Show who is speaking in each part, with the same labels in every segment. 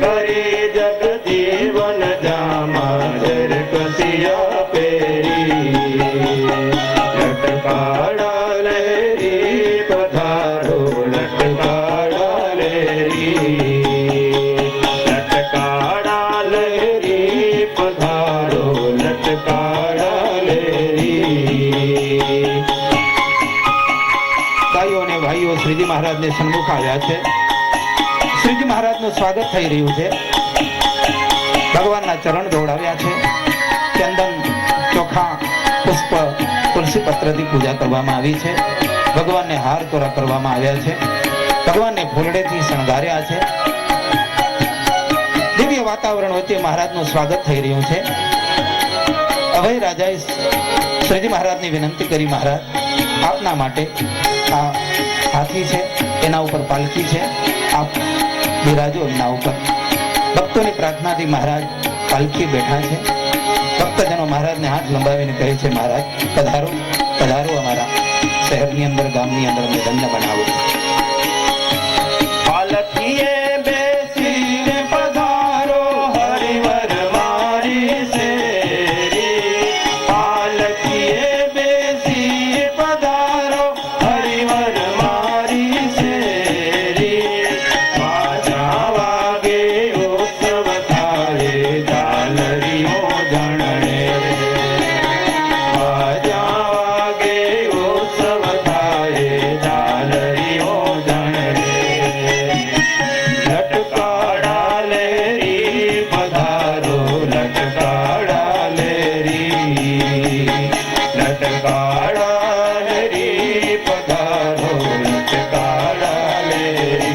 Speaker 1: करे जगजीवन जामाजर कसिया पेरी लटकाड़ा लहरी पधारो लटकाड़ा लहरी लटकाड़ा लहरी पधारो लटकाड़ा लहरी।
Speaker 2: भाईओ ने भाईओ श्रीजी महाराज ने सन्मुख आव्या छे। श्रीजी महाराज નું સ્વાગત થઈ રહ્યું છે। ભગવાનના ચરણ દોડાવ્યા છે। ચંદન ચોખા પુષ્પ તુલસી પત્રથી પૂજા કરવામાં આવી છે। ભગવાનને હાર તોરા કરવામાં આવ્યા છે। ભગવાનને ફૂલડેથી શણગાર્યા છે। દિવ્ય વાતાવરણ વચ્ચે મહારાજનું સ્વાગત થઈ રહ્યું છે। અભય રાજાએ શ્રીજી મહારાજની વિનંતી કરી, મહારાજ આપના માટે આ હાથી છે, એના ઉપર પાલખી છે, આપ બિરાજો એમના ઉપર। ભક્તોની પ્રાર્થનાથી મહારાજ પાલખી બેઠા છે। ભક્તજનો મહારાજને હાથ લંબાવીને કહે છે, મહારાજ પધારો પધારો, અમારા શહેરની અંદર ગામની અંદર અમને ધન્ય બનાવો।
Speaker 1: પાલખીએ બેસીને પધારો હરિવર મારી શેરી પાલખીએ બેસીને પધારો હરિવર મારી શેરી બાજા વાગે ઉત્સવ થાય ઝાલરીઓ જણણે બાજા વાગે ઉત્સવ થાય ઝાલરીઓ જણણે लटकाड़ा लेरी पधारो लटकाड़ा लेरी लटकाड़ा लेरी पधारो लटकाड़ा लेरी।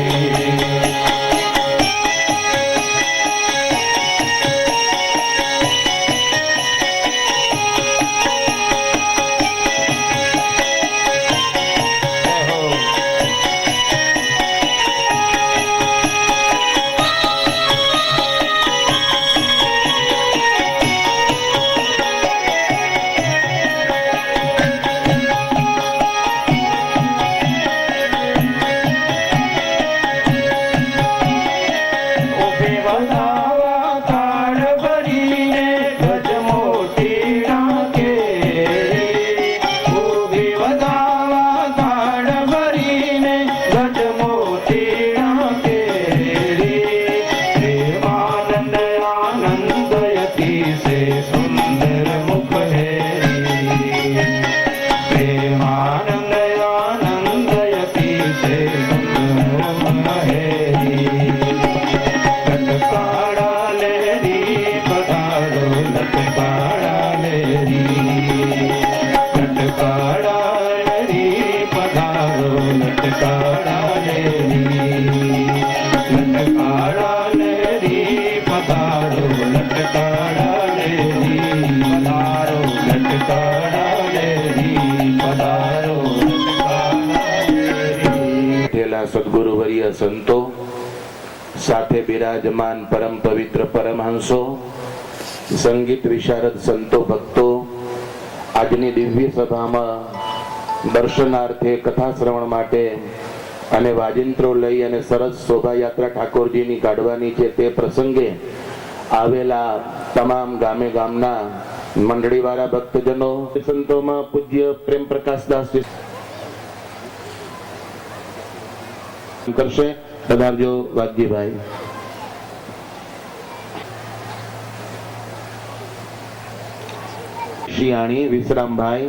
Speaker 3: સદગુરુ વર્ય સંતો સાથે બિરાજમાન પરમ પવિત્ર પરમહંસો, સંગીત વિશારદ સંતો ભક્તો, આજની દિવ્ય સભામાં દર્શનાર્થે કથા શ્રવણ માટે અને વાજિંત્રો લઈ અને સરસ શોભાયાત્રા ઠાકોરજીની કાઢવાની છે તે પ્રસંગે આવેલા તમામ ગામે ગામના મંડળીવાળા ભક્તજનો, સંતોમાં પૂજ્ય પ્રેમ પ્રકાશદાસ કરશે। પધારજો વાઘજીભાઈ। શિયાણી વિશ્રામભાઈ,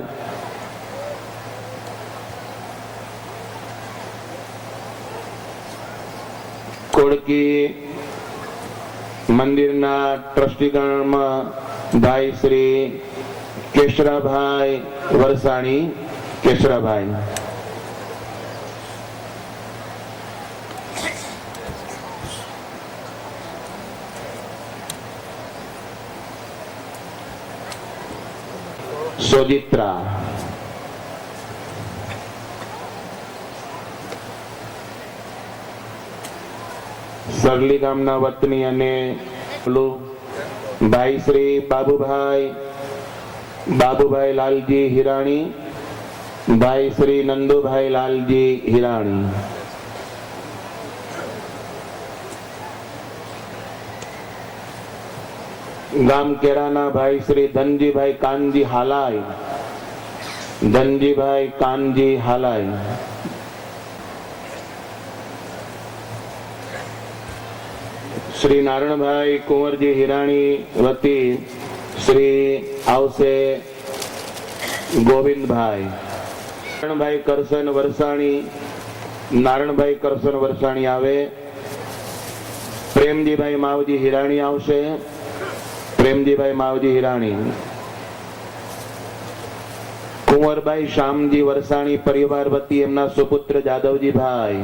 Speaker 3: કોડકી મંદિરના ટ્રસ્ટીગણમાં ભાઈ શ્રી કેશરાભાઈ વરસાણી, કેશરાભાઈ। સોજિત્રા, સરલી ગામના વતની અને ભાઈ શ્રી બાબુભાઈ લાલજી હિરાણી, ભાઈ શ્રી નંદુભાઈ લાલજી હિરાણી। ગામ કેરાના ભાઈ શ્રી ધનજીભાઈ કાનજી હાલાય, ધનજીભાઈ કાનજી હાલાય. શ્રી નારણભાઈ કુંવરજી હિરાણી વતી શ્રી આવશે ગોવિંદભાઈ. નારણભાઈ કરસન વરસાણી, નારણભાઈ કરસન વરસાણી આવે. પ્રેમજીભાઈ માવજી હિરાણી આવશે, પ્રેમજીભાઈ માવજી હિરાણી. કુંવરભાઈ શામજી વરસાણી પરિવાર વતી એમના સુપુત્ર જાદવજીભાઈ.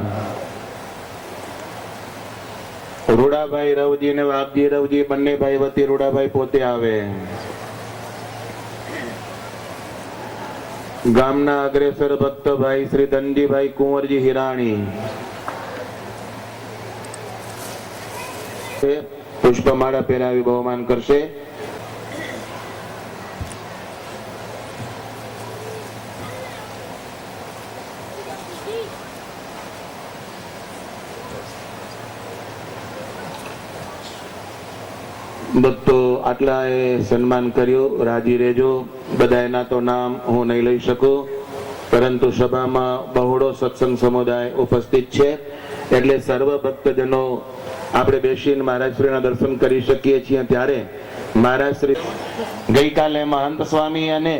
Speaker 3: રૂડાભાઈ રવજી અને વાઘજી રવજી બંને ભાઈ વતી રૂડાભાઈ પોતે આવે. ગામના અગ્રેસર ભક્ત ભાઈ શ્રી ધનજીભાઈ કુંવરજી હિરાણી પુષ્પમાળા પહેરાવી બહુમાન કરશે. ભક્તો આટલાએ સન્માન કર્યું, રાજી રહેજો. બધાના તો નામ હું નહીં લઈ શકું, પરંતુ સભામાં બહોળો સત્સંગ સમુદાય ઉપસ્થિત છે, એટલે સર્વ ભક્તજનો આપણે બેસીને મહારાજશ્રીના દર્શન કરી શકીએ છીએ. ત્યારે મહારાજશ્રી ગઈકાલે મહંત સ્વામી અને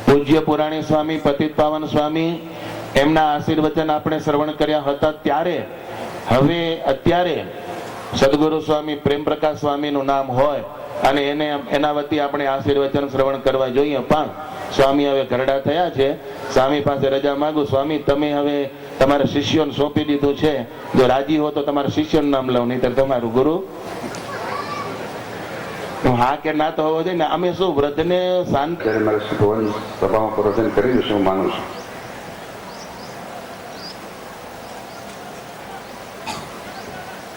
Speaker 3: પૂજ્ય પુરાણી સ્વામી પતિત પાવન સ્વામી એમના આશીર્વચન આપણે શ્રવણ કર્યા હતા. ત્યારે હવે અત્યારે સદગુરુ સ્વામી પ્રેમ પ્રકાશ સ્વામીનું નામ હોય અને એને એના વતી આપણે આશીર્વચન શ્રવણ કરવા જોઈએ. પણ સ્વામી હવે ઘરડા થયા છે, સ્વામી પાસે રજા માંગુ. સ્વામી તમે હવે તમારા શિષ્યોને સોંપી દીધું છે, જો રાજી હો તો તમારા શિષ્યનું નામ લઉં, નહીં તો તમારું ગુરુ. હા કે ના તો હોવો જોઈએ ને. અમે શું વૃદ્ધને શાંત
Speaker 4: જ્યારે મારે ભવન સભામાં પ્રવચન કરી દઈશું, હું માનું છું.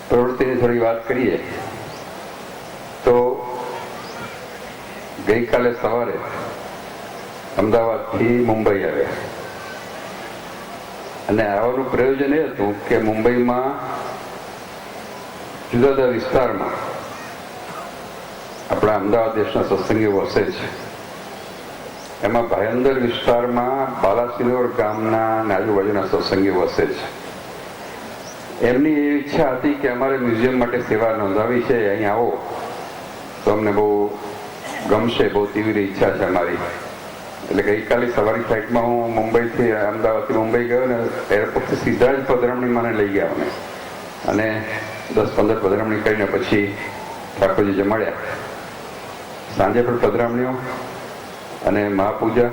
Speaker 4: પ્રવૃત્તિની થોડી વાત કરીએ તો ગઈકાલે સવારે અમદાવાદથી મુંબઈ આવ્યા અને આવવાનું પ્રયોજન એ હતું કે મુંબઈમાં જુદા જુદા વિસ્તારમાં આપણા અમદાવાદ દેશના સત્સંગીઓ વસે છે. એમાં ભાયંદર વિસ્તારમાં બાલાસિનોર ગામના આજુબાજુના સત્સંગીઓ વસે છે. એમની એ ઈચ્છા હતી કે અમારે મ્યુઝિયમ માટે સેવા નોંધાવી છે, અહીં આવો તો અમને બહુ ગમશે, બહુ તીવ્ર ઈચ્છા છે અમારી. એટલે ગઈકાલે સવારી ફ્લાઇટમાં હું મુંબઈથી અમદાવાદથી મુંબઈ ગયો ને એરપોર્ટથી સીધા જ પધરામણી મને લઈ ગયા અમે, અને 10-15 પધરામણી કરીને પછી ઠાકોરજી જમાડ્યા. સાંજે પણ પધરામણીઓ અને મહાપૂજા,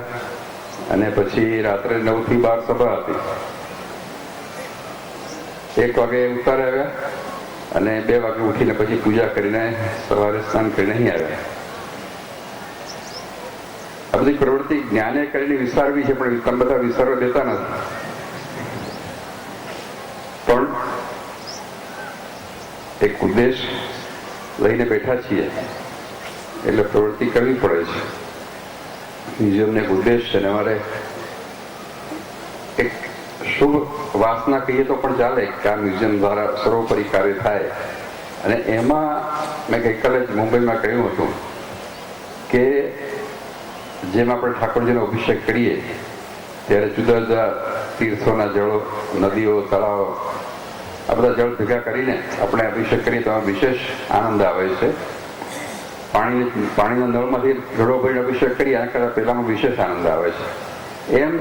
Speaker 4: અને પછી રાત્રે 9 થી 12 સભા હતી. 1 વાગે ઉતાર આવ્યા અને 2 વાગે ઉઠીને પછી પૂજા કરીને સવારે સ્નાન કરીને અહીં આવ્યા. આ બધી પ્રવૃત્તિ જ્ઞાને કરીને વિસ્તારવી છે, પણ તમે બધા વિસ્તારો દેતા નથી. પણ એક ઉદ્દેશ લઈને બેઠા છીએ એટલે પ્રવૃત્તિ કરવી પડે છે. મ્યુઝિયમને એક ઉદ્દેશ છે, અને અમારે એક શુભ વાસના કહીએ તો પણ ચાલે કે આ મ્યુઝિયમ દ્વારા સર્વોપરી કાર્ય થાય. અને એમાં મેં ગઈકાલે જ મુંબઈમાં કહ્યું હતું કે જેમ આપણે ઠાકોરજીનો અભિષેક કરીએ ત્યારે જુદા જુદા તીર્થોના જળો, નદીઓ, તળાવ, આ બધા જળ ભેગા કરીને આપણે અભિષેક કરીએ તો વિશેષ આનંદ આવે છે. પાણીના નળમાંથી જળો ભરીને અભિષેક કરીએ આના કરતાં પહેલામાં વિશેષ આનંદ આવે છે. એમ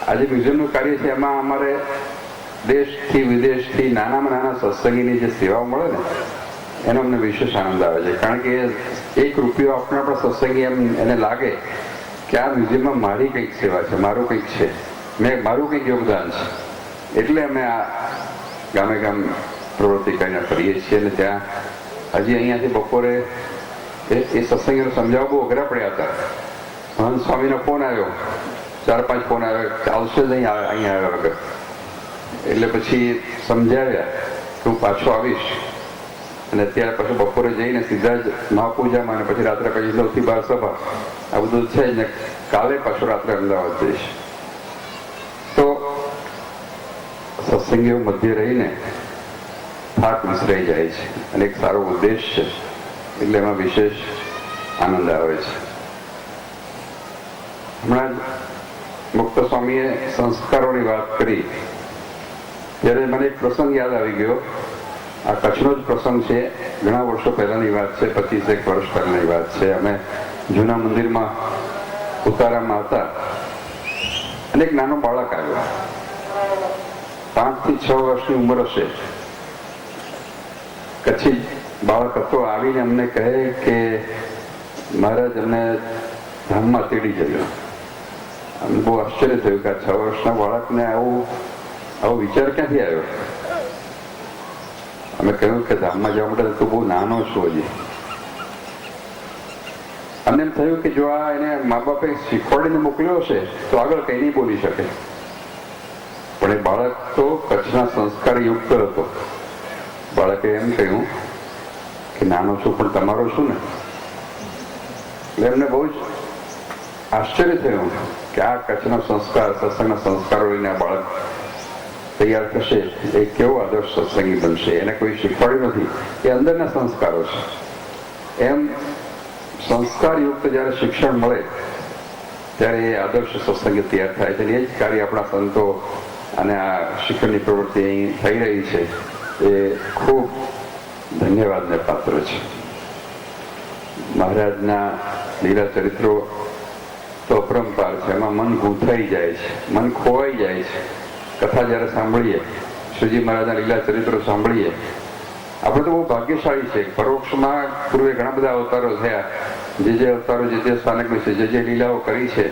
Speaker 4: આજે મ્યુઝિયમનું કાર્ય છે, એમાં અમારે દેશથી વિદેશથી નાનામાં નાના સત્સંગીની જે સેવાઓ મળે ને એનો અમને વિશેષ આનંદ આવે છે. કારણ કે 1 રૂપિયો આપણા સત્સંગી એમ એને લાગે કે આ મ્યુઝિયમમાં મારી કંઈક સેવા છે, મારું કંઈક છે, મારું કંઈક યોગદાન છે. એટલે અમે આ ગામે ગામ પ્રવૃત્તિ કરીને કરીએ છીએ. અને ત્યાં હજી અહીંયાથી બપોરે એ સત્સંગીને સમજાવવા બહુ અઘરા પડ્યા હતા. મહંત સ્વામીનો ફોન આવ્યો, 4-5 ફોન આવ્યો, ચાલશે જ અહીંયા આવ્યા વગર. એટલે પછી સમજાવ્યા કે હું પાછો આવીશ. અને અત્યારે પછી બપોરે જઈને સીધા જ મહાપૂજામાં અને પછી રાત્રે પછી 9 થી 12 સભા, આ બધું છે જ ને. કાલે પાછો રાત્રે અમદાવાદ જઈશ. તો સત્સંગીઓ મધ્ય રહીને થાક વિસરાઈ જાય છે, અને એક સારો ઉદ્દેશ છે. એટલે એમાં વિશેષ આનંદ આવે છે. હમણાં જ મુક્ત સ્વામીએ સંસ્કારોની વાત કરી ત્યારે મને એક પ્રસંગ યાદ આવી ગયો. આ કચ્છનો જ પ્રસંગ છે, ઘણા વર્ષો પહેલાની વાત છે, 25 વર્ષ પહેલાની વાત છે. અમે જૂના મંદિરમાં ઉતારામાં હતા અને એક નાનો બાળક આવ્યો, 5 થી 6 વર્ષની ઉંમર હશે. કચ્છી બાળક હતો. આવીને અમને કહે કે મહારાજ અમને ધામમાં તેડી જજો. અમને બહુ આશ્ચર્ય થયું કે આ 6 વર્ષના બાળકને આવો વિચાર ક્યાંથી આવ્યો. અમે કહ્યું કે ધામમાં જવા માટે તું બહુ નાનો છો હજી. અમને એમ થયું કે જો આ એને મા બાપે શીખવાડીને મોકલ્યો હશે તો આગળ કઈ નહીં બોલી શકે. પણ એ બાળક તો કચ્છના સંસ્કાર યુક્ત હતો. બાળકે એમ કહ્યું કે નાનો છું પણ તમારો છું ને. એટલે એમને બહુ જ આશ્ચર્ય થયું કે આ કચ્છનો સંસ્કાર, સત્સંગના સંસ્કારો લઈને આ બાળક તૈયાર થશે, એ કેવો આદર્શ સત્સંગી બનશે. એને કોઈ શીખવાડ્યું નથી, એ અંદરના સંસ્કારો છે. એમ સંસ્કારયુક્ત જ્યારે શિક્ષણ મળે ત્યારે એ આદર્શ સત્સંગી તૈયાર થાય છે. એ જ કાર્ય આપણા સંતો અને આ શિક્ષણની પ્રવૃત્તિ અહીં થઈ રહી છે એ ખૂબ ધન્યવાદને પાત્ર છે. મહારાજના લીલા ચરિત્રો તો અપરંપાર છે. એમાં મન ગૂંથાઈ જાય છે, મન ખોવાઈ જાય છે. કથા જ્યારે સાંભળીએ, શ્રીજી મહારાજના લીલા ચરિત્રો સાંભળીએ, આપણે તો બહુ ભાગ્યશાળી છે. પરોક્ષમાં પૂર્વે ઘણા બધા અવતારો થયા. જે અવતારો જે સ્થાનક વિશે જે લીલાઓ કરી છે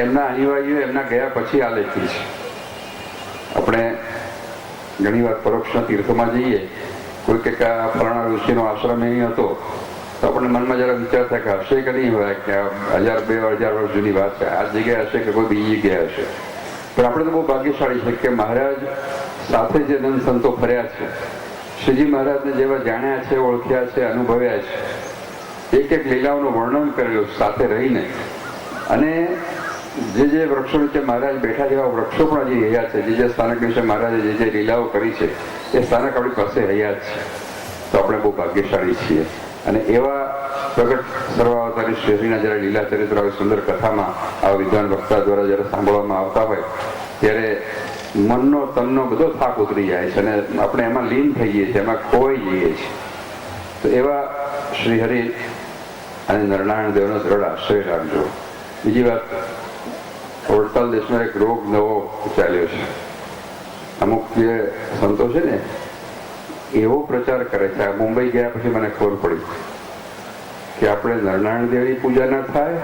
Speaker 4: એમના અનિવાર્યો એમના ગયા પછી આ લેખી છે. આપણે ઘણી વાર પરોક્ષના તીર્થોમાં જઈએ, કોઈ કે આ ફલાણા ઋષિનો આશ્રમ અહીં હતો તો આપણને મનમાં જરા વિચાર થાય કે હશે કે નહીં હોય, કે 1000-2000 વર્ષ જૂની વાત છે, આ જગ્યાએ હશે કે કોઈ બીજી જગ્યાએ હશે. પણ આપણે તો બહુ ભાગ્યશાળી છે કે મહારાજ સાથે જે નંદ સંતો ફર્યા છે, શ્રીજી મહારાજને જેવા જાણ્યા છે, ઓળખ્યા છે, અનુભવ્યા છે, એક એક લીલાઓનું વર્ણન કરેલું સાથે રહીને. અને જે વૃક્ષો નીચે મહારાજ બેઠા જેવા વૃક્ષો પણ હજી હયાત છે. જે સ્થાનક વિશે મહારાજે જે લીલાઓ કરી છે એ સ્થાનક આપણી પાસે હયાત છે. તો આપણે બહુ ભાગ્યશાળી છીએ. અને એવા પ્રગટ સર્વાવતારી શ્રીના જયારે લીલા ચરિત્ર આવી સુંદર કથામાં આ વિદ્વાન વક્તા દ્વારા જયારે સાંભળવામાં આવતા હોય ત્યારે મનનો તનનો બધો થાક ઉતરી જાય છે અને આપણે એમાં લીન થઈ જઈએ છીએ, એમાં ખોવાઈ જઈએ છીએ. તો એવા શ્રીહરિ અને નરનારાયણ દેવનો દ્રઢ આશ્રય રાખજો. બીજી વાત, વડતાલ દેશમાં એક રોગ નવો ચાલ્યો છે. અમુક જે સંતો છે ને એવો પ્રચાર કરે છે. આ મુંબઈ ગયા પછી મને ખબર પડી કે આપણે નરનારાયણ દેવની પૂજા ના થાય,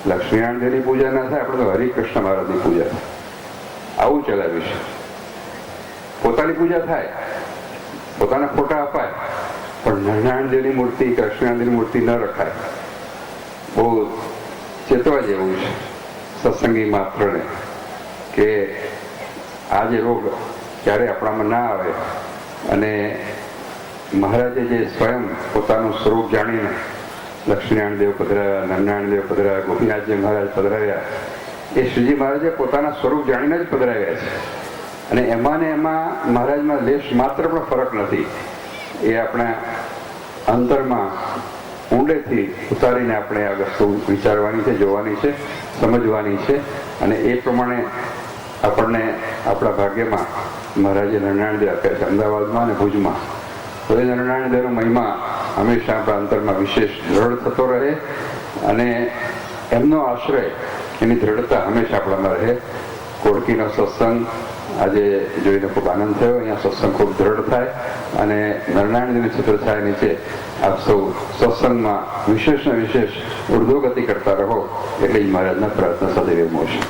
Speaker 4: લક્ષ્મીનારાયણ દેવની પૂજા ના થાય, આપણે તો હરિકૃષ્ણ મહારાજની પૂજા થાય. આવું ચલાવ્યું છે. પોતાની પૂજા થાય, પોતાના ફોટા અપાય, પણ નરનારાયણ દેવની મૂર્તિ, કૃષ્ણનારાયણ દેવની મૂર્તિ ન રખાય. બહુ ચેતવા જેવું છે સત્સંગી માત્રને કે આ જે રોગ ક્યારે આપણામાં ના આવે. અને મહારાજે જે સ્વયં પોતાનું સ્વરૂપ જાણીને લક્ષ્મીનારાયણ દેવ પધરાવ્યા, નરનારાયણ દેવ પધરાવ્યા, ગોપીનાથજી મહારાજ પધરાવ્યા, એ શ્રીજી મહારાજે પોતાના સ્વરૂપ જાણીને જ પધરાવ્યા છે. અને એમાં ને એમાં મહારાજમાં લેશ માત્ર પણ ફરક નથી. એ આપણા અંતરમાં ઊંડેથી ઉતારીને આપણે આ વસ્તુ વિચારવાની છે, જોવાની છે, સમજવાની છે. અને એ પ્રમાણે આપણને આપણા ભાગ્યમાં મહારાજે નરનારાયણ દેવ આપ્યા છે અમદાવાદમાં અને ભુજમાં. તો એ નરનારાયણ દેવનો મહિમા હંમેશા આપણા અંતરમાં વિશેષ દ્રઢ થતો રહે અને એમનો આશ્રય, એની દ્રઢતા હંમેશા આપણામાં રહે. કોડકીનો સત્સંગ આજે જોઈને ખૂબ આનંદ થયો. અહીંયા સત્સંગ ખૂબ દ્રઢ થાય અને નરનારાયણ દેવની છત્રછાયા નીચે આપ સૌ સત્સંગમાં વિશેષ ને વિશેષ ઉર્ધ્વગતિ કરતા રહો એટલે જ મહારાજના પ્રાર્થના સદૈવ મોશે.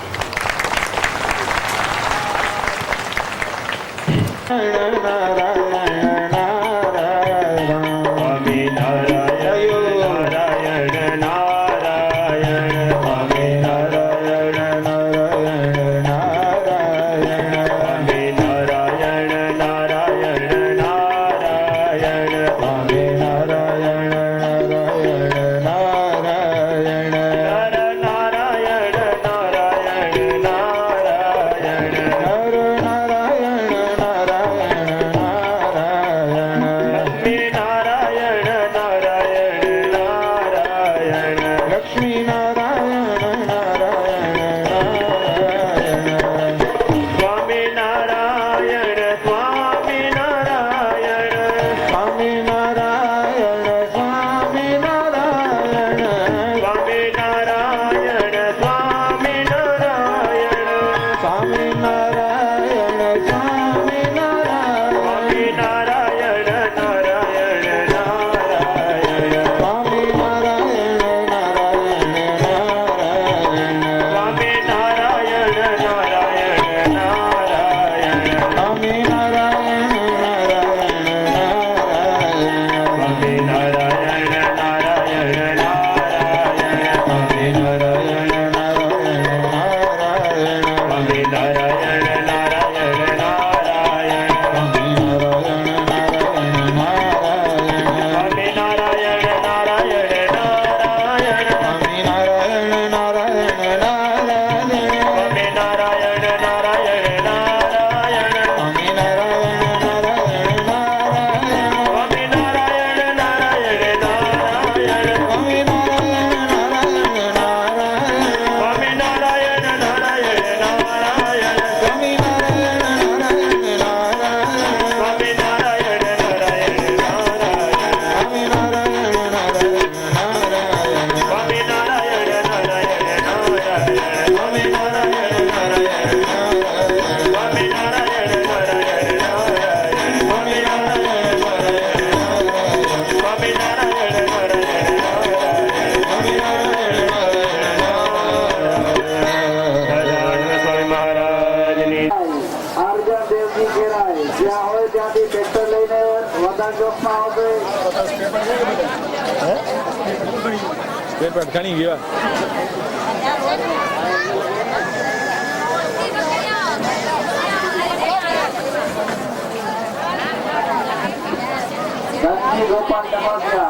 Speaker 5: આપવામાં આવશે.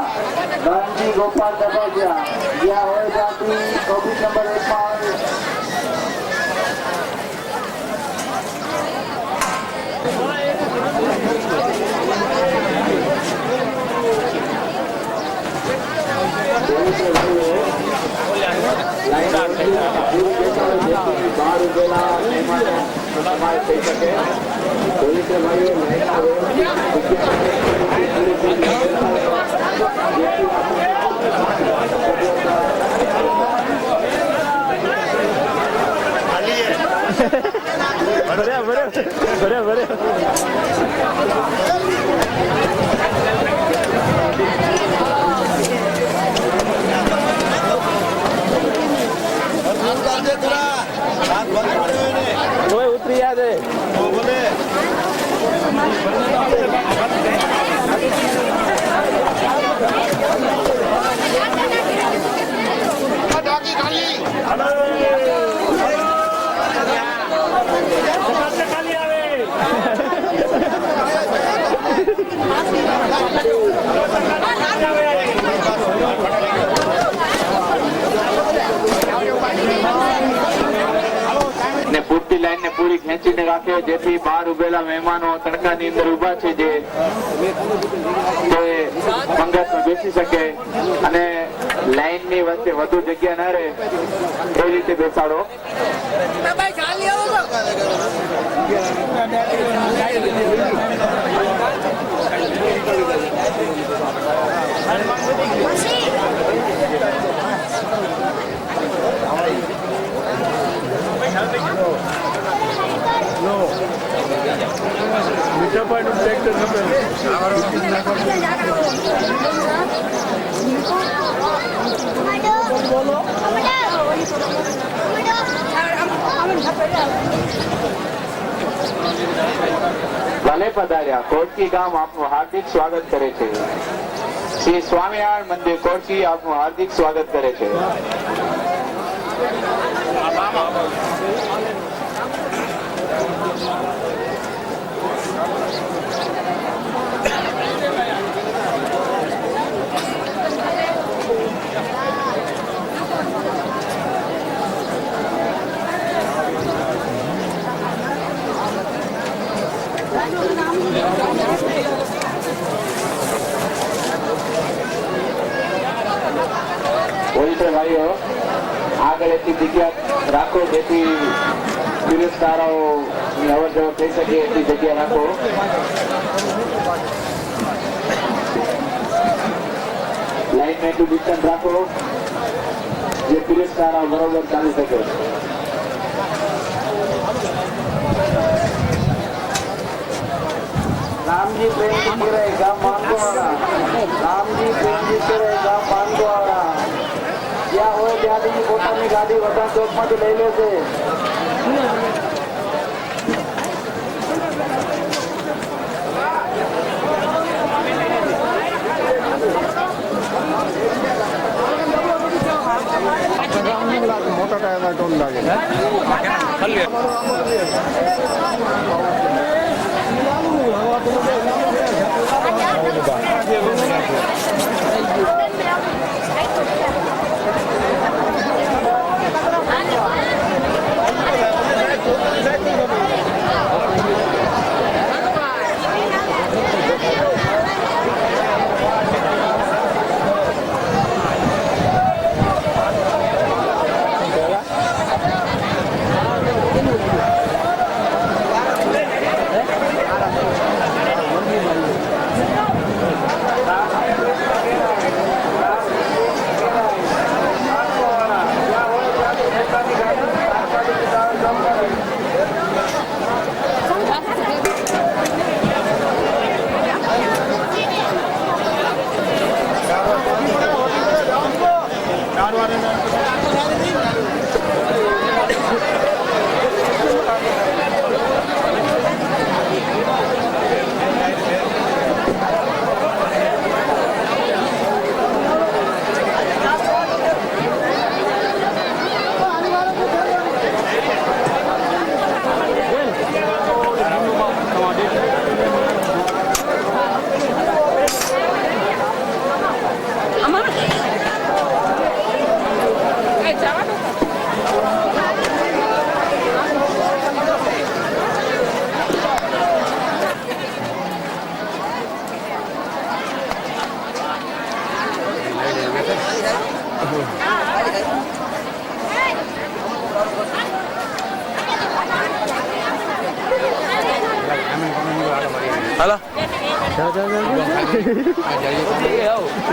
Speaker 5: ધનજી ગોપાલ ડબાસિયા જ્યાં હોય ત્યાંથી ઓફિસ નંબર 1 માં આવે.
Speaker 6: ને પૂરતી લાઈન ને પૂરી ખેંચીને રાખે જેથી બહાર ઉભેલા મહેમાનો તડકાની અંદર ઉભા છે જે તે પંગતમાં બેસી શકે અને લાઈન ની વચ્ચે વધુ જગ્યા ના રહે એ રીતે બેસાડો. ભલે પધાર્યા. કોટકી ગામ આપનું હાર્દિક સ્વાગત કરે છે. શ્રી સ્વામિનારાયણ મંદિર કોટકી આપનું હાર્દિક સ્વાગત કરે છે. ભાઈઓ આગળ એટલી જગ્યા રાખો જેથી પીરસનારાઓ ની અવર જવર થઈ શકે એટલી જગ્યા રાખો. લાઈન માં એટલું ડિસ્ટન્સ રાખો જે પીરસનારાઓ બરોબર ચાલી શકે.
Speaker 5: રામજી પ્રેમજી કરે ગામ માંગવાળા. રામજી પ્રેમજી કરે ગામ માંગવાળા. જ્યાં હોય ત્યાંથી પોતાની ગાડી વટાણ ચોક માંથી લઈ લેશે. મોટા ટાયર ટોન લાગે.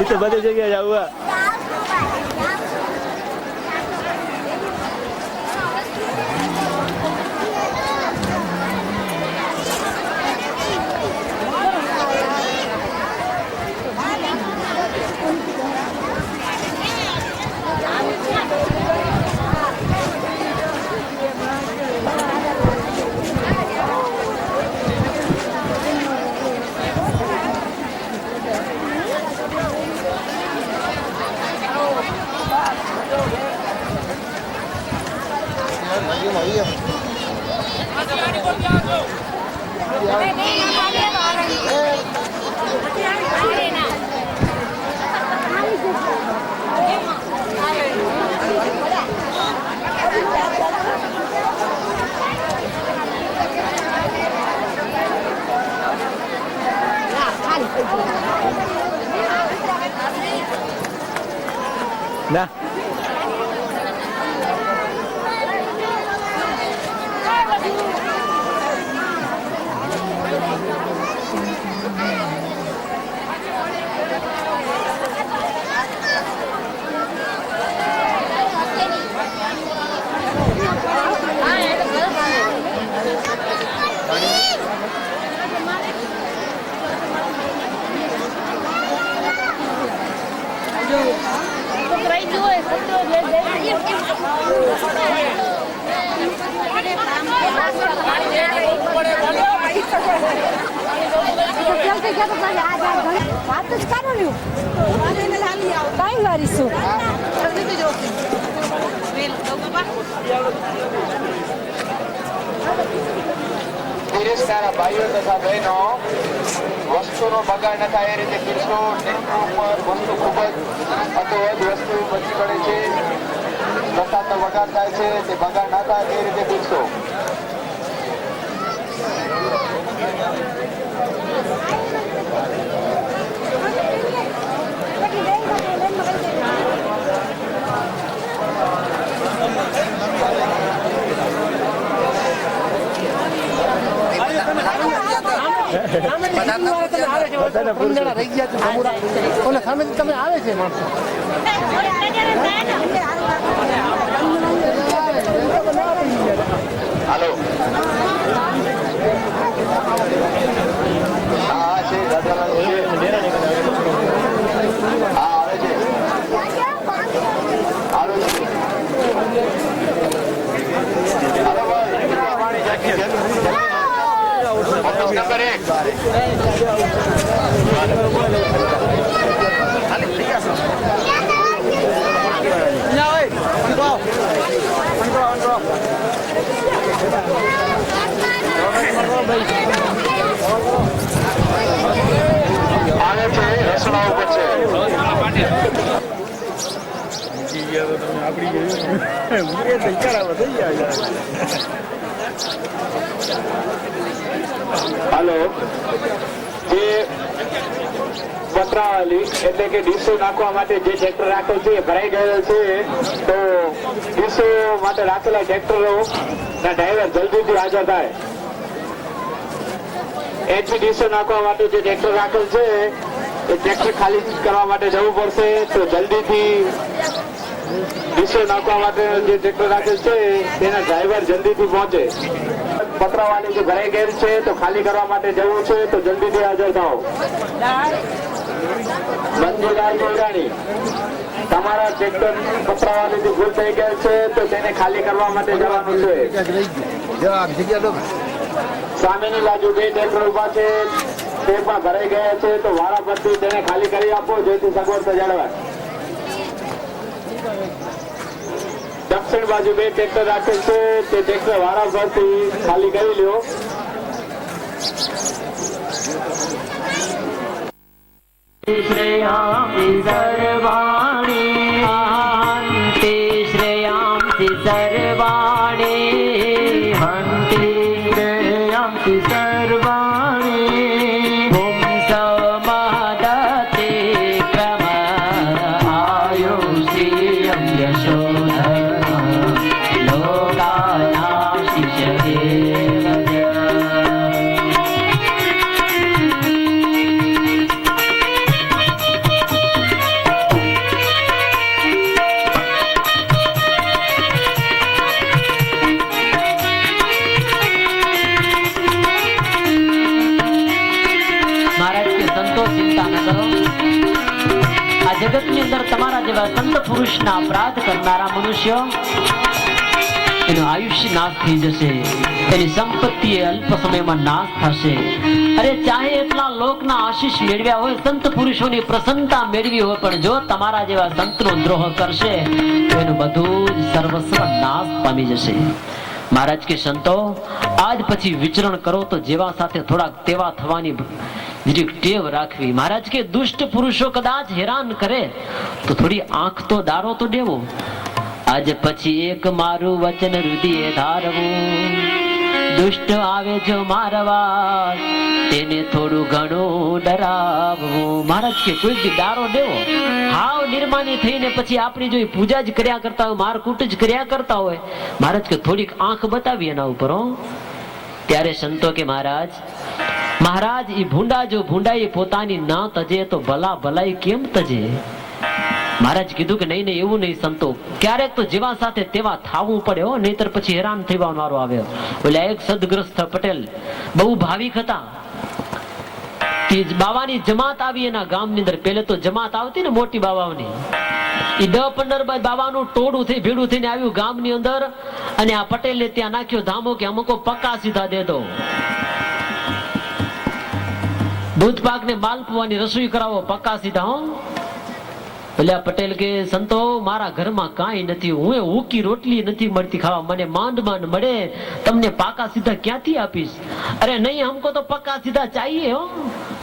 Speaker 1: તો બધી જગ્યાએ જવું ના
Speaker 6: ભાઈઓ તથા બહેનો વસ્તુનો બગાડ ન થાય એ રીતે પીરસો. ટેન્કો ઉપર વસ્તુ ખૂબ જ અતોવધ વસ્તુ બચી પડે છે, પ્રસાદનો બગાડ થાય છે, તે બગાડ ના થાય તે રીતે પીરસો.
Speaker 5: તમે આવે છે માણસો
Speaker 6: હાલો હા છે દાદા છે હા આવે છે હાલો નંબર 1 આવે છે રસોડા ઉપર છે. હાલો જે પતરાવાલી એટલે કે ડીસો નાખવા માટે જે ટ્રેક્ટર રાખેલ છે એ ભરાઈ ગયેલ છે, તો ડીસો માટે રાખેલા ટ્રેક્ટરો ના ડ્રાઈવર જલ્દીથી હાજર થાય. એચપી ડીસો નાખવા માટે જે ટ્રેક્ટર રાખેલ છે એ ટ્રેક્ટર ખાલી કરવા માટે જવું પડશે, તો જલ્દીથી ડીસો નાખવા માટે જે ટ્રેક્ટર રાખેલ છે તેના ડ્રાઈવર જલ્દીથી પહોંચે. પતરાવાળી જે ભરાઈ ગયેલ છે તો ખાલી કરવા માટે જવું છે, તો જલ્દીથી હાજર થાઓ. બંદીલાલ ગોલ્ડાણી, તમારા ટ્રેક્ટર પતરાવાળીથી ભૂલ થઈ ગયેલ છે તો તેને ખાલી કરવા માટે જવાનું છે. સામેની બાજુ 2 ટ્રેક્ટર ઉભા છે તે પણ ભરાઈ ગયા છે, તો વારાફરતી તેને ખાલી કરી આપો જેથી સગવડતા જળવાય. દક્ષિણ બાજુ 2 ટ્રેક્ટર રાખેલ છે તે ટ્રેક્ટર વારાફરતી ખાલી કરી લ્યો.
Speaker 7: श्रेयांसि सर्वाणि हन्ति श्रेयांसि सर्वाणि हन्ति श्रेयांसि सर्वाणि पुंसमदते क्रम आयुष्यं यशोधर्म लोकानाशिषते જગતની અંદર તમારા જેવા સંત પુરુષના અપરાધ કરનારા મનુષ્ય એનું આયુષ્ય નાશ થઈ જશે, એની સંપત્તિ અલ્પ સમયમાં નાશ થશે. અરે ચાહે એટલા લોકના આશીષ મેળવ્યા હોય, સંત પુરુષોની પ્રસન્નતા મેળવી હોય, પણ જો તમારા જેવા સંતનો દ્રોહ કરશે તો એનું બધું જ સર્વસ્વ નાશ પામી જશે. મહારાજ કે સંતો આજ પછી વિચરણ કરો તો જેવા સાથે થોડાક તેવા થવાની ટેવ રાખવી. મહારાજ કે દુષ્ટ પુરુષો કદાચ હેરાન કરે તો થોડી આંખ તો દારો તો દેવો. આજ પછી એક મારું વચન હૃદયે ધારવું, દુષ્ટ આવે જો મારવા તેને થોડું ઘણું ડરાવવું. મહારાજ કે કોઈ બી દારો દેવો, હાવ નિર્માની થઈને પછી આપણી જો પૂજા જ કર્યા કરતા હોય, મારકૂટ જ કર્યા કરતા હોય, મહારાજ કે થોડીક આંખ બતાવી એના ઉપર. ત્યારે સંતો કે મહારાજ એ ભૂંડા જો ભૂંડાઈ પોતાની ના તજે તો ભલા ભલાઈ કેમ તજે. મહારાજ કીધું કે નહીં એવું નહીં સંતો, ક્યારેક તો જેવા સાથે તેવા થાવું પડે હો, નહીતર પછી હેરાન થવાનો વારો આવે. ઓલા એક સદગ્રસ્ત પટેલ બહુ ભાવિક હતા, બાવાની જમાત આવી એના ગામની અંદર. પેલે તો જમાત આવતી ને મોટી બાવાઓની, એ 10-15 બાવાનું ટોળું થઈ ભેડું થઈને આવ્યું ગામની અંદર, અને આ પટેલે ત્યાં નાખ્યો ધામો કે અમુકો પક્કા સીધા દે દો, દૂધ પાક ને માલપુવાની રસોઈ કરાવો પક્કા સીધા. હો પેલા પટેલ કે સંતો મારા ઘરમાં કાંઈ નથી, હું ઉકી રોટલી નથી મળતી ખાવા, મને માંડ માંડ મળે, તમને પાકા સીધા ક્યાંથી આપીશ. અરે નહીં, હમકો તો પક્કા સીધા ચાહીએ. હો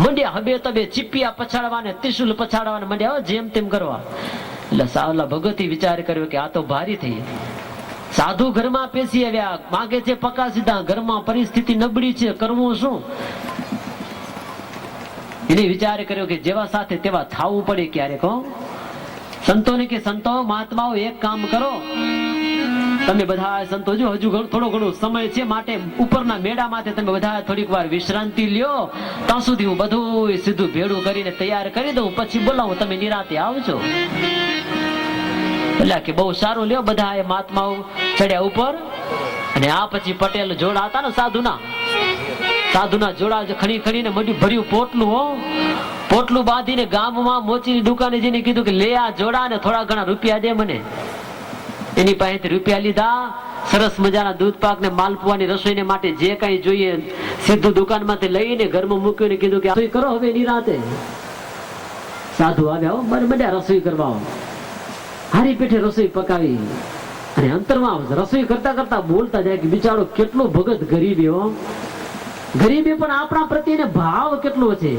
Speaker 7: મંડ્યા હબે તબે ચીપિયા પછાડવા ને ત્રિશુલ પછાડવા મંડ્યા, જેમ તેમ કરવા. એટલે સાવલા ભગવતી વિચાર કર્યો કે આ તો ભારી થઈ. સાધુ ઘરમાં પેસી આવ્યા, માગે છે પક્કા સીધા, ઘરમાં પરિસ્થિતિ નબળી છે, કરવું શું. એને વિચાર કર્યો કે જેવા સાથે તેવા થાવું પડે ક્યારેક. સંતોને કે સંતો મહાત્માઓ એક કામ કરો, તમે બધા સંતો જો હજુ થોડો ઘણો સમય છે, માટે ઉપરના મેળા માટે તમે બધા થોડીક વાર વિશ્રાંતિ લ્યો, ત્યાં સુધી હું બધું સીધું ભેડું કરીને તૈયાર કરી દઉં, પછી બોલાવું, તમે નિરાતે આવજો. એટલે કે બહુ સારું લ્યો. બધા એ મહાત્માઓ ચડ્યા ઉપર, અને આ પછી પટેલ જોડા હતા ને સાધુના જોડા ખણી ખણીને મોઢું ભર્યું પોટલું. હો પોટલું બાંધીને ગામમાં મોચીની દુકાને જઈને કીધું કે લે આ જોડા ને થોડા ઘણા રૂપિયા દે મને. એની પાસેથી રૂપિયા લીધા, સરસ મજાના દૂધ પાક ને માલપુવાની રસોઈને માટે જે કઈ જોઈએ સીધું દુકાનમાંથી લઈને ઘરમાં મૂક્યું, કીધું કે રસોઈ કરો હવે નિરાતે. સાધુ આવ્યા, બધા રસોઈ કરવા, હારી પેઠે રસોઈ પકાવી, અને અંતરમાં રસોઈ કરતા કરતા બોલતા જાય કે બિચારો કેટલો ભગત ગરીબી. હો ગરીબી પણ આપણા પ્રત્યે ભાવ કેટલો છે.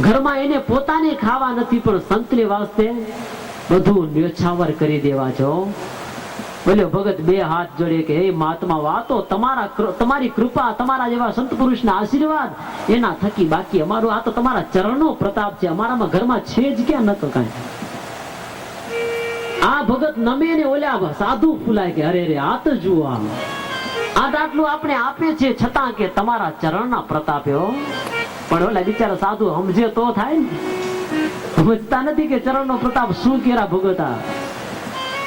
Speaker 7: ઘરમાં એને પોતાને ખાવા નથી, પણ સંતને વાસ્તે બધું ન્યોછાવર કરી દેવા છો. બોલ્યો ભગત બે હાથ જોડે કે હે મહાત્મા, વાતો તમારી કૃપા, તમારા જેવા સંત પુરુષના આશીર્વાદ એના થકી, બાકી અમારું આ તો તમારા ચરણનો પ્રતાપ છે, અમારામાં ઘરમાં છે જ ક્યાં નતો કાંઈ. આ ભગત નમે ને ઓલા સાધુ ફૂલાય કે અરે રે આ તો જુઓ, આટલું આપણે આપે છે છતાં કે તમારા ચરણના પ્રતાપે. પણ ઓલા બિચારા સાધુ સમજે તો થાય ને, સમજતા નથી કે ચરણનો પ્રતાપ શું કેરા ભગતા.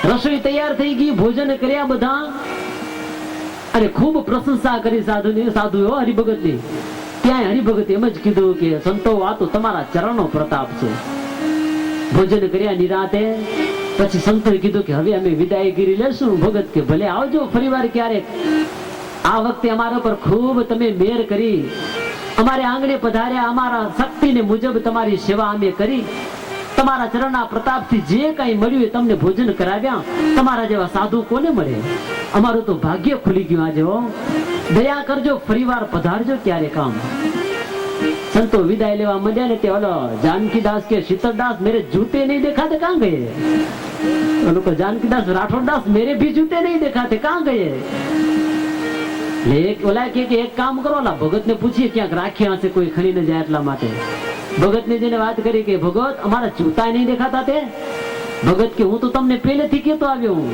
Speaker 7: રસોઈ તૈયાર થઈ ગઈ, ભોજન કર્યા બધા, અને ખૂબ પ્રશંસા કરી સાધુ હરિભગત ની. ત્યાં હરિભગત એમ જ કીધું કે સંતો આ તો તમારા ચરણનો પ્રતાપ છે. ભોજન કર્યા નિરાતે, પછી સંતોએ કીધું કે હવે અમે વિદાયગીરી લેશું. ભગત કે ભલે આવજો ફરીવાર ક્યારેક, આ વખતે અમારા પર ખૂબ તમે મેર કરી, અમારે આંગણે પધાર્યા, અમારા શક્તિને મુજબ તમારી સેવા અમે કરી, તમારા ચરણના પ્રતાપથી જે કઈ મળ્યું એ તમને ભોજન કરાવ્યા. તમારા જેવા સાધુ કોને મળે, અમારું તો ભાગ્ય ખુલી ગયું આજે. દયા કરજો, ફરીવાર પધારજો ક્યારે કામ. संतो विदाय लेवा मंड्या ने ते ओलो जानकी दास के शीतल दास मेरे जूते नहीं दिखाते कहां गए। ओलो को जानकी दास राठौर दास मेरे भी जूते नहीं दिखाते कहां गए। एक ओला के एक काम करो ला भगत ने पूछिए क्या राख्या से कोई खड़ी न जाए એટલા માટે ભગત ને જેને વાત કરી કે ભગત અમારા જૂતા નહીં દેખાતા તે ભગત કે હું તો તમને પહેલેથી કહેતો આવ્યો હું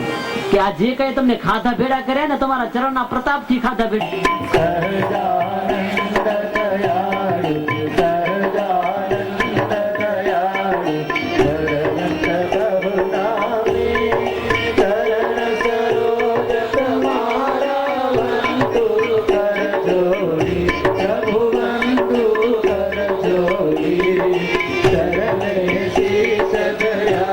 Speaker 7: કે આ જે કઈ તમને ખાધા ભેડા કર્યા ને તમારા ચરણના પ્રતાપથી ખાધા ભેડા
Speaker 8: शरण से सदया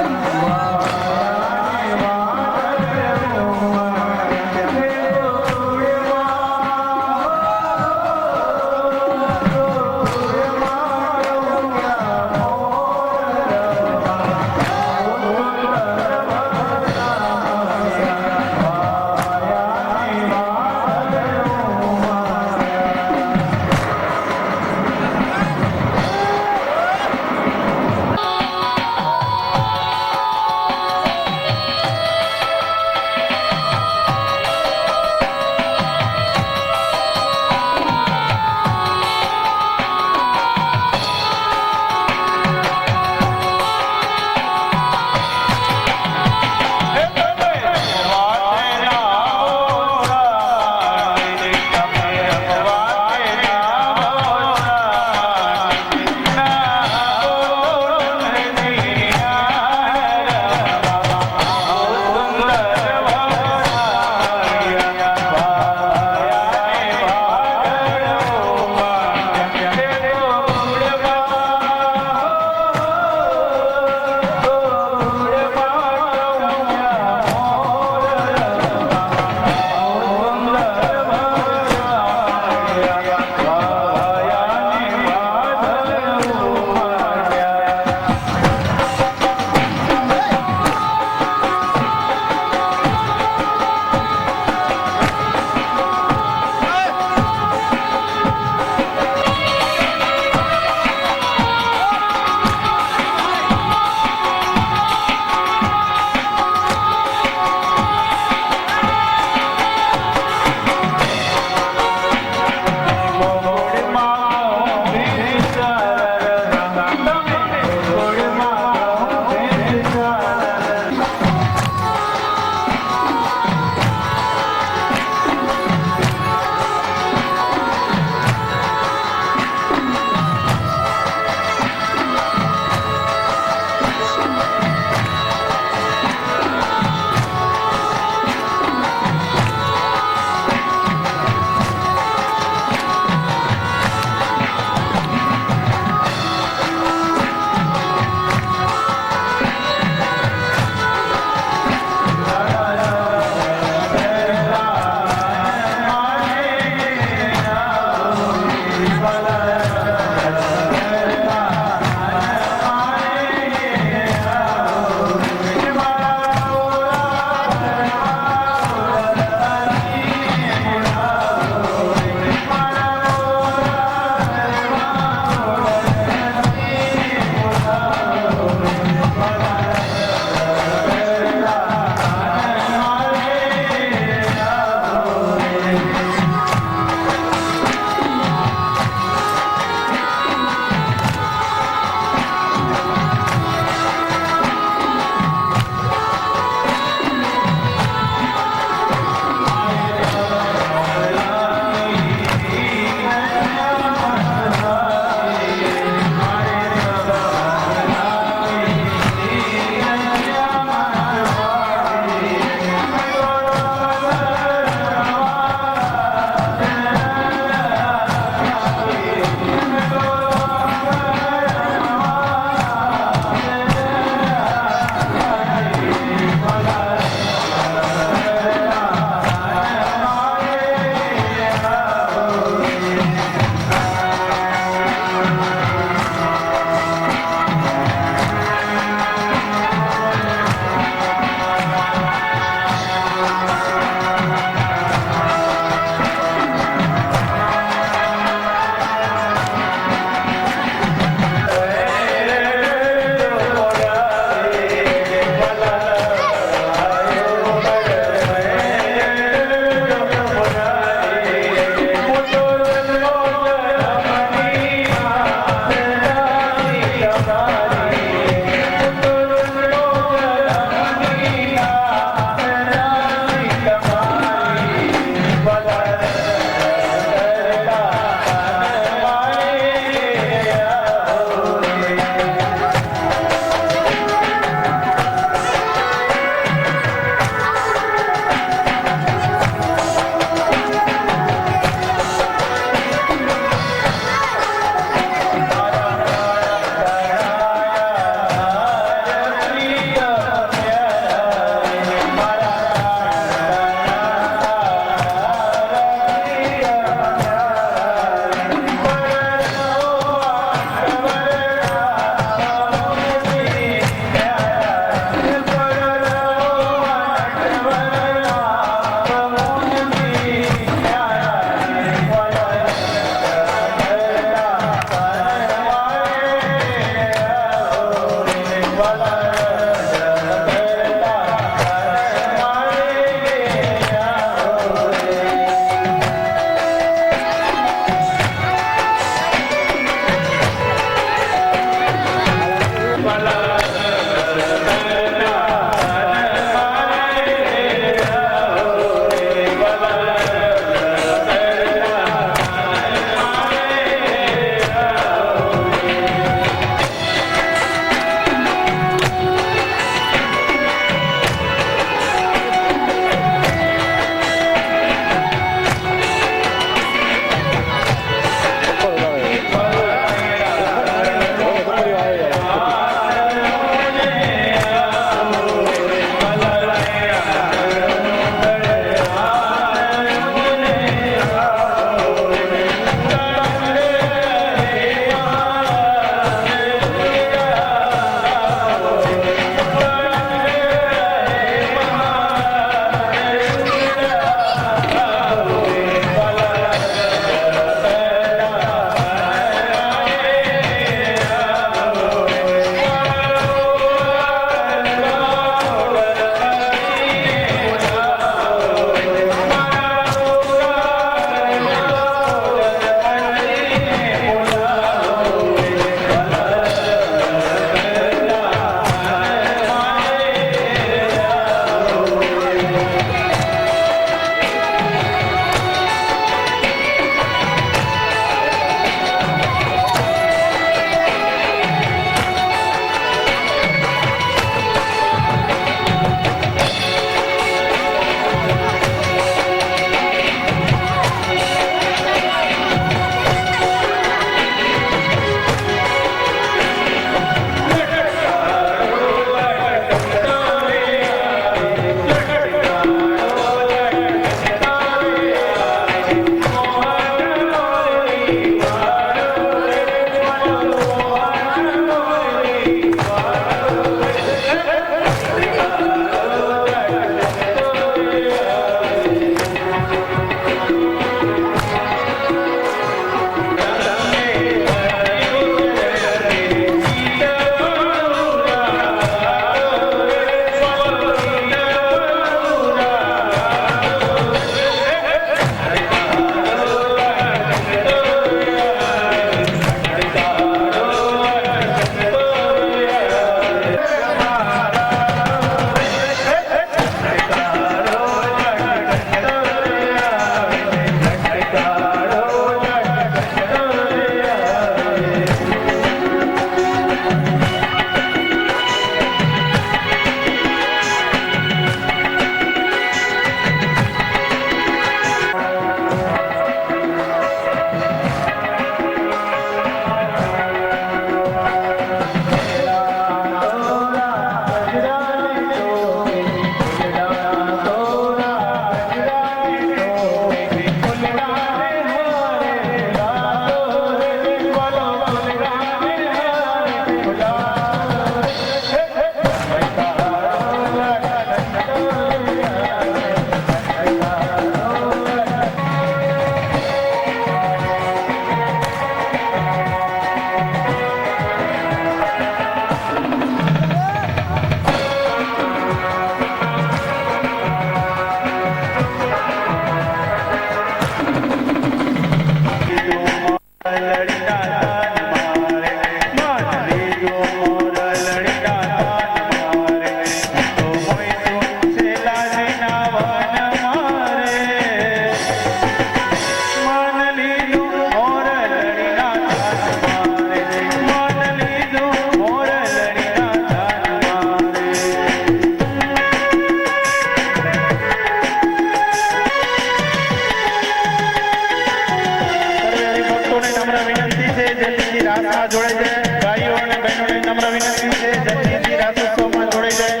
Speaker 8: રાસોત્સવમાં જોડાઈ જાય. ભાઈઓ અને બહેનોને નમ્ર વિનંતી છે જલ્દીથી રાસોત્સવમાં જોડાઈ જાય.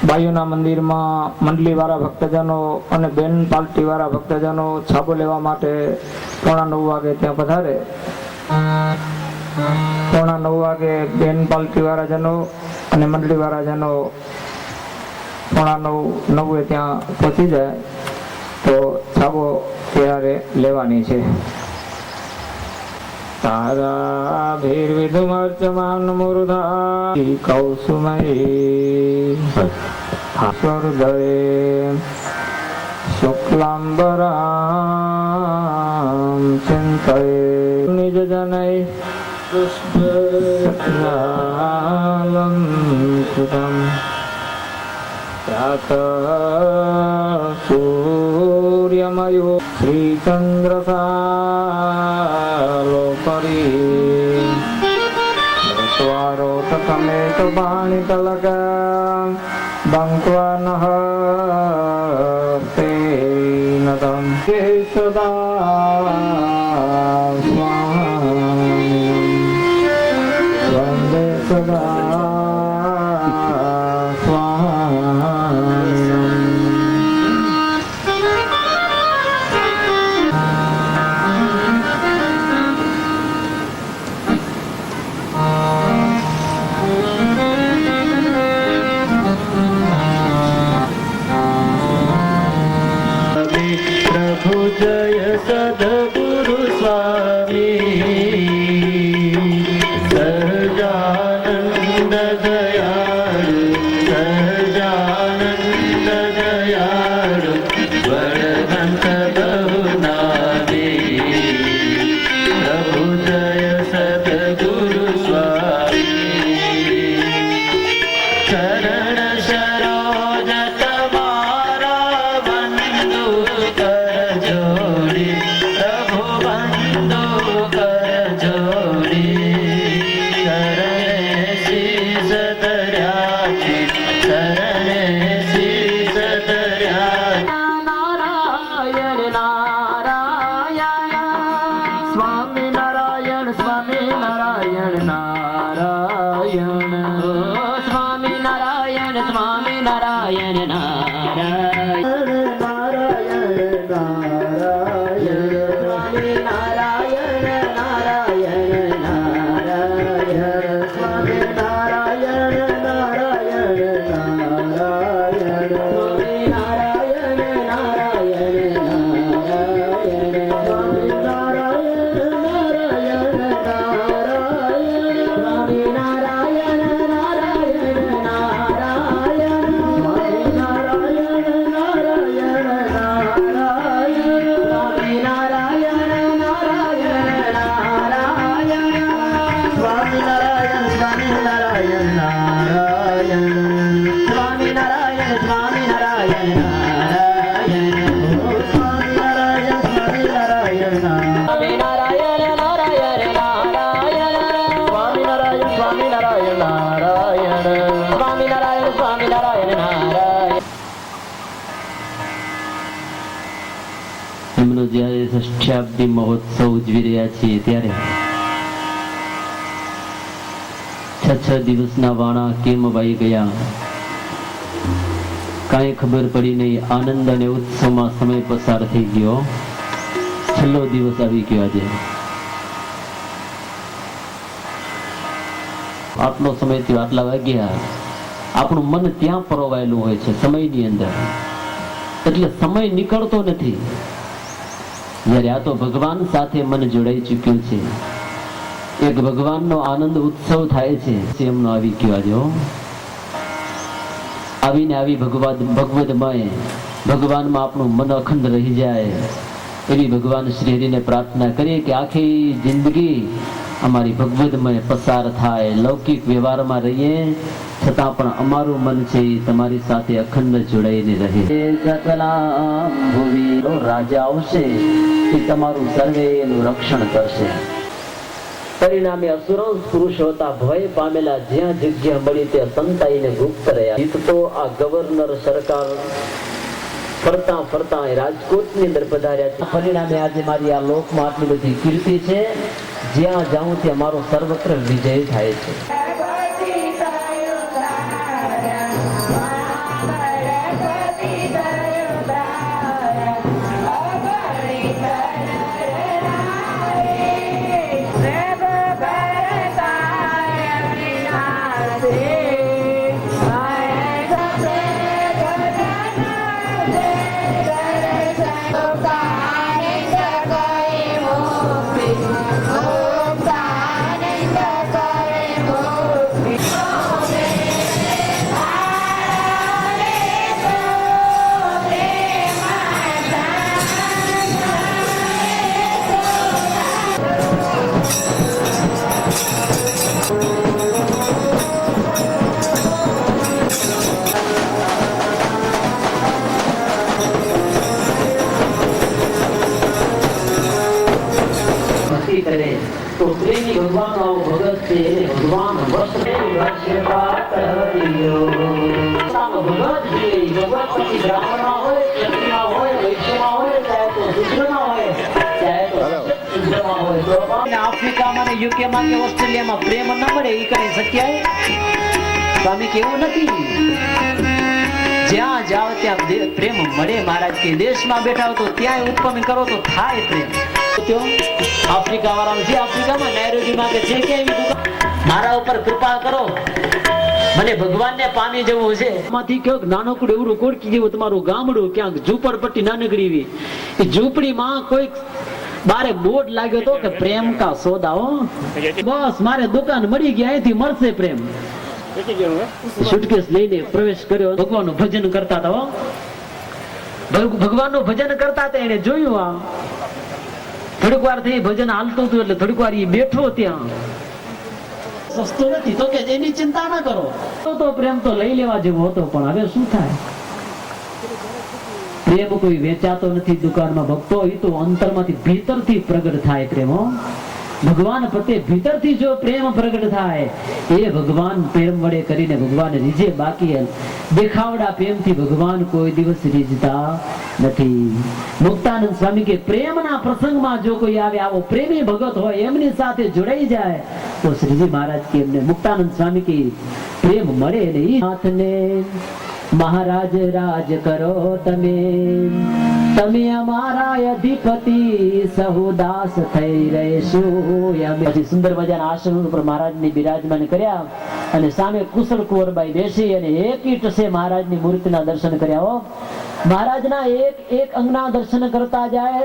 Speaker 5: ભાઈઓના મંદિરમાં મંડલીવાળા ભક્તજનો અને બેન પાર્ટીવાળા ભક્તજનો છાબો લેવા માટે 9:30 વાગે ત્યાં પધારે. 9:30 વાગે બેન પાર્ટીવાળા જનો અને મંડલીવાળા જનો 9:30 ત્યાં પહોંચી જાય તો છાબો ત્યારે લેવાની છે. તારા ભીર વિધુમર્ચમાન મૂર્ધા કૌસુમયી સ્વર્દયે શુક્લાંબરામ ચિંતયે નિજ જનૈ દુષ્ટાલં કૃતં પ્રાતઃ સૂર્યમયો શ્રીચંદ્રસાલોપરી સ્વારોટકમેક પાણિતલક બંક્વાનઃ તેનતં કેશદા સ્વામિનં વંદે સદા સ્વામિનં.
Speaker 1: પ્રભુ જય સદગુરુ સ્વામી સહજાનંદ દયાળુ સહજાનંદ દયાળુ વડગંત બહુનામી. પ્રભુ જય સદગુરુ સ્વામી ચરણ સરોજ તમારા બંધુ કર જોડી પ્રભુ બંધુ કર જોડી શરણે શીશ ધર્યાથી શરણે શીશ ધર્યા. નારાયણ નારાયણ સ્વામી નારાયણ સ્વામી નારાયણ નારાયણ સ્વામી નારાયણ સ્વામી નારાયણ નારાયણ નારાયણ નારાયણ સ્વામી નારાયણ નારાયણ નારાયણ સ્વામી નારાયણ નારાયણ નારાયણ સ્વામી નારાયણ નારાયણ નારાયણ સ્વામી નારાયણ નારાયણ નારાયણ સ્વામી નારાયણ નારાયણ નારાયણ સ્વામી નારાયણ નારાયણ નારાયણ સ્વામી નારાયણ નારાયણ નારાયણ સ્વામી નારાયણ સ્વામી નારાયણ નારાયણ સ્વામી નારાયણ સ્વામી નારાયણ નારાયણ સ્વામી નારાયણ સ્વામી નારાયણ સ્વામી નારાયણ નારાયણ નારાયણ સ્વામી નારાયણ સ્વામી નારાયણ નારાયણ સ્વામી નારાયણ સ્વામી નારાયણ નારાયણ.
Speaker 7: લક્ષાબ્દી મહોત્સવ ઉજવી રહ્યા છીએ ત્યારે 6 દિવસના વાણા કેમ વાઈ ગયા કાંઈ ખબર પડી નહીં. આનંદ અને ઉત્સવમાં સમય પસાર થઈ ગયો. છેલ્લો દિવસ આવી ગયો. આજે આટલો સમય થયો, આટલા વાગ્યા. આપણું મન ત્યાં પરોવાયેલું હોય છે સમયની અંદર, એટલે સમય નીકળતો નથી. જ્યારે આ તો ભગવાન સાથે મન જોડાઈ ચૂક્યું છે, એક ભગવાનનો આનંદ ઉત્સવ થાય છે. એમનો આવી ગયો આજે આવીને આવી ભગવદમય ભગવાનમાં આપણું મન અખંડ રહી જાય એવી ભગવાન શ્રી હરિને પ્રાર્થના કરીએ કે આખી જિંદગી અમારી ભગવદમય પસાર થાય, લૌકિક વ્યવહારમાં રહીએ છતાં પણ અમારું મન છે એ તમારી સાથે અખંડ જોડાઈને રહે. રાજા આવશે એ તમારું સર્વેનું રક્ષણ કરશે. પરિણામે અસુરો પુરુષ હોતા ભય પામેલા જ્યાં જગ્યા મળી ત્યાં સંતાઈને ગુપ્ત રહ્યા. જીત તો આ ગવર્નર સરકાર ફરતા ફરતા રાજકોટની અંદર પધાર્યા. પરિણામે આજે મારી આ લોકમાં આટલી બધી કીર્તિ છે. જ્યાં જાઉં ત્યાં મારો સર્વત્ર વિજય થાય છે. કરે તો પ્રેમી ભગવાન આવો ભગત છે એને ભગવાન વસ્ત્રે વસ્ત્રપાત હરિયો. ભગત છે ભગવાન પછી બ્રાહ્મણમાં હોય, ક્ષત્રિયમાં હોય, વૈશ્યમાં હોય, ચાહે તો શુદ્રમાં હોય, ચાહે તો શુદ્રમાં હોય. તો આફ્રિકામાં ને યુકેમાં કે ઓસ્ટ્રેલિયામાં પ્રેમ ન મળે એ કઈ શક્ય સ્વામી કેવું નથી. જ્યાં જાઓ ત્યાં પ્રેમ મળે. મહારાજ કે દેશમાં બેઠા હો તો ત્યાં ઉત્પન્ન કરો તો થાય પ્રેમ. આફ્રિકા વાળા છે, આફ્રિકામાં નાયરોબીમાં કે જે ક્યાંય દુકાન, મારા ઉપર કૃપા કરો, મને ભગવાનને પામી જવું છે. માંથી ક્યાંક નાનકડું એવું કોડકી જેવું તમારું ગામડું, ક્યાંક ઝૂંપડપટ્ટી નાનકડી એવી, એ ઝૂંપડીમાં કોઈક બારે બોર્ડ લાગ્યો તો કે પ્રેમ કા સોદા. હો બસ મારે દુકાન મળી ગયા, અહીંથી મળશે પ્રેમ. સુટકેસ લઈને પ્રવેશ કર્યો. ભગવાનનું ભજન કરતા હતા. ભગવાનનું ભજન કરતા હતા. એને જોયું આ થોડીક વાર થઈ ભજન હાલતું હતું એટલે થોડીક વાર બેઠો ત્યાં. સસ્તો નથી તો કે એની ચિંતા ના કરો. તો પ્રેમ તો લઈ લેવા જેવો હતો, પણ હવે શું થાય? પ્રેમ કોઈ વેચાતો નથી દુકાનમાં. ભક્તો એ તો અંતરમાંથી ભીતરથી પ્રગટ થાય પ્રેમ. ભગવાન પ્રત્યે ભીતરથી જો પ્રેમ પ્રગટ થાય એ ભગવાન પ્રેમ વડે કરીને ભગવાન રીઝે. બાકી દેખાવડા પ્રેમથી ભગવાન કોઈ દિવસ રીઝતા નથી. મુક્તાનંદ સ્વામી કે પ્રેમના પ્રસંગમાં જો કોઈ આવે, આવો પ્રેમી ભગત હોય, એમની સાથે જોડાઈ જાય તો શ્રીજી મહારાજ કે એમને મુક્તાનંદ સ્વામી કે પ્રેમ મળે ને ઈ હાથને મહારાજ રાજ કરો તમે, તમે અમારા અધિપતિ સહુદાસ થઈ રહેશું. પછી સુંદર મજાના આસન ઉપર મહારાજની બિરાજમાન કર્યા અને સામે કુશળ કુંવરબાઈ બેસી અને એકી ટસે મહારાજની મૂર્તિના દર્શન કર્યા. મહારાજના એક અંગના દર્શન કરતા જાય,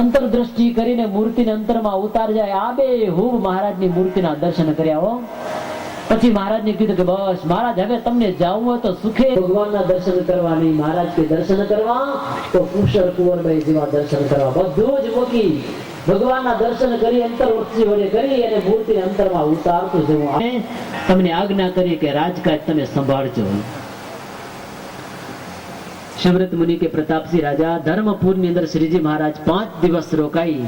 Speaker 7: અંતરદ્રષ્ટિ કરીને મૂર્તિને અંતરમાં ઉતાર જાય. આ બે હુબ મહારાજની મૂર્તિના દર્શન કર્યા. પછી મહારાજને કીધું કે બસ મહારાજ હવે તમને જાવું હોય તો સુખે ભગવાનના દર્શન કરવા નહીં. મહારાજ કે દર્શન કરવા તો કુશળ કુંવરબાઈ જેવા દર્શન કરવા. બધું જ મૂકી ભગવાનના દર્શન કરી અંતરવર્તી વડે કરી અને મૂર્તિને અંતરમાં ઉતારતું જવું. તમને આજ્ઞા કરી કે રાજકાજ તમે સંભાળજો. શબ્રત મુનિ કે પ્રતાપસિંહ રાજા ધર્મપુરની અંદર શ્રીજી મહારાજ 5 દિવસ રોકાઈ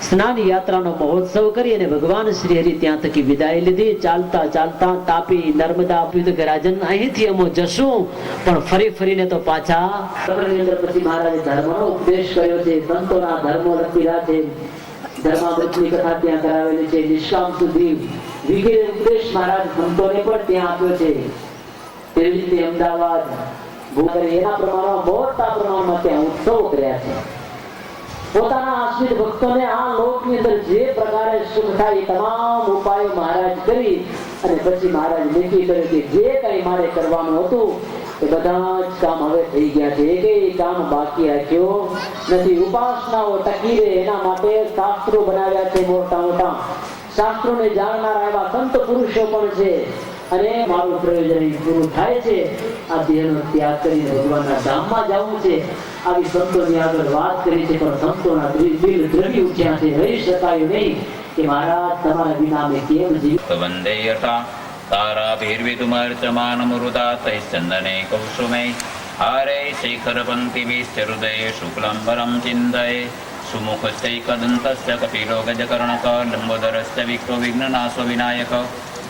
Speaker 7: સ્નાન યાત્રાનો મહોત્સવ કરી અને ભગવાન શ્રી હરિ ત્યાં થકી વિદાય લીધી. ચાલતા ચાલતા તાપી નર્મદા રાજન અહીંથી અમે જશું પણ ફરી ફરીને તો પાછા પછી મહારાજે ધર્મનો ઉપદેશ કર્યો છે. સંતોના ધર્મો લખેલા છે. ધર્મામૃતની કથા ત્યાં કરાવેલી છે. નિષ્કામ સુધી વિગેરે ઉપદેશ મહારાજ સંતોને પણ ત્યાં આપ્યો છે. તેવી રીતે અમદાવાદ એના પ્રમાણમાં મોટા પ્રમાણમાં ત્યાં ઉત્સવો કર્યા છે. પોતાના આશ્રિત ભક્તોને આ લોકની અંદર જે પ્રકારે સુખ થાય તમામ ઉપાયો મહારાજ કરી અને પછી મહારાજ નક્કી કર્યું કે જે કઈ મારે કરવાનું હતું એ બધા જ કામ હવે થઈ ગયા છે. એકેય કામ બાકી રાખ્યો નથી. ઉપાસનાઓ ટકી રહે એના માટે શાસ્ત્રો બનાવ્યા છે. મોટા મોટા શાસ્ત્રોને જાણનારા એવા સંત પુરુષો પણ છે અને મારું પ્રયોજન પૂરું થાય છે. આ દેહનો ત્યાગ કરીને ભગવાનના ધામમાં જવું છે. આવી સંતોની આગળ વાત કરી છે પણ સંતોના દિલ દ્રવી ઉઠ્યા છે. રહી શકાયું નહીં કે મહારાજ તમારા વિના અમે કેમ જીવ
Speaker 1: વંદે યથા તારાભીર્વિદુમર્ચમાનમૃતા તૈશ્ચંદને કૌસુમે હારે શેખર પંક્તિભિશ્ચહૃદયે શુક્લાંબરમ ચિંતયે સુમુખશ્ચૈકદંતસ્ય કપિલો ગજકર્ણક લંબોદરસ્ય વિક્રો વિઘ્નનાશો વિનાયક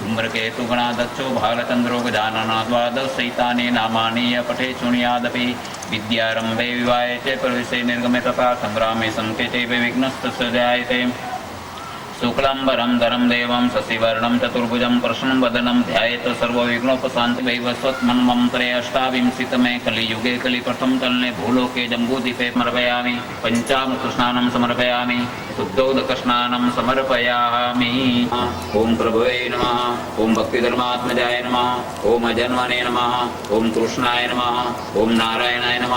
Speaker 1: ધૂમ્રકેતુ ગણાદક્ષો ભાલચંદ્રો ગજાનન દ્વાદશૈતાને નામાની પઠે શૃણ્યાદપि વિદ્યારંભે વિવાહે ચ પ્રવેશે નિર્ગમે તથા સંગ્રામે સંકેતે વિઘ્નસ્તસ્ય જાયતે શુક્લાંબરમ ધરમ દેવમ શશિવર્ણમ ચતુર્ભુજમ કૃષ્ણં વદનમ ધ્યાયેત સર્વવિઘ્નોપશાંતિ વૈવસ્વત્મન્વંતરે અષ્ટાવિંશતિતમે કલિયુગે કલિપ્રથમ તલને ભૂલોકે જંબૂદીપે સમર્પયામિ પંચામૃત સ્નાનમ સમર્પયામિ શુદ્ધોદક સ્નાનમ સમર્પયામિ. ઓમ પ્રભવે નમઃ. ઓમ ભક્તિધર્માત્મજાય નમઃ. ઓમ અજન્મને નમઃ. ઓમ કૃષ્ણાય નમઃ. ઓમ નારાયણાય નમઃ.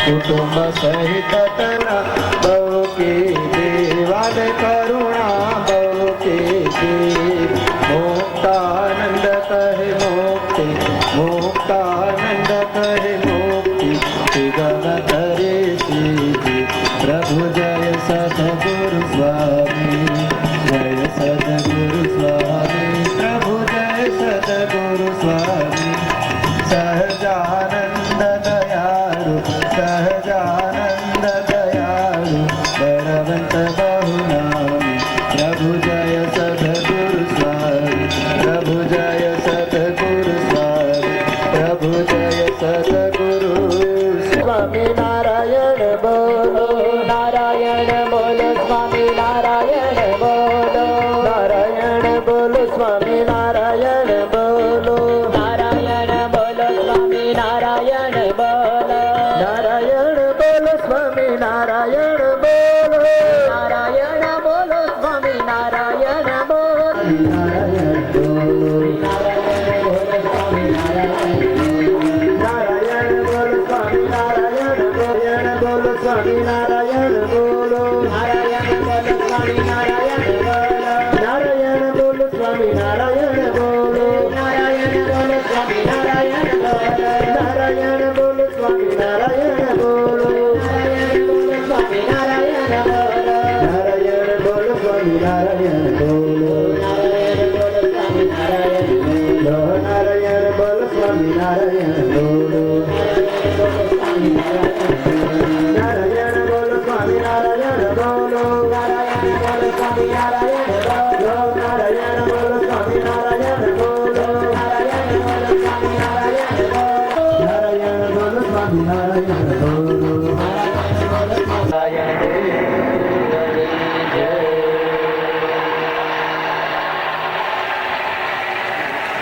Speaker 5: कुटुंब सहित बहु के देवाल करुणा बहु के देव मुक्तानंद कहे मुक्ति मुक्तानंद कहे मुक्ति सुगम करे सीधी प्रभु जय सद्गुरु स्वामी जय सद्गुरु स्वामी प्रभु जय सद्गुरु स्वामी सहजानंद दयालु सहजानंद दयालु बलवंत बहुनामी प्रभु जय सद्गुरु स्वामी प्रभु जय सद्गुरु स्वामी प्रभु जय सद्गुरु स्वामी नारायण बोलो स्वामी नारायण बोलो स्वामी नारायण बोलो स्वामी नारायण बोलो स्वामी नारायण बोलो નારાયણ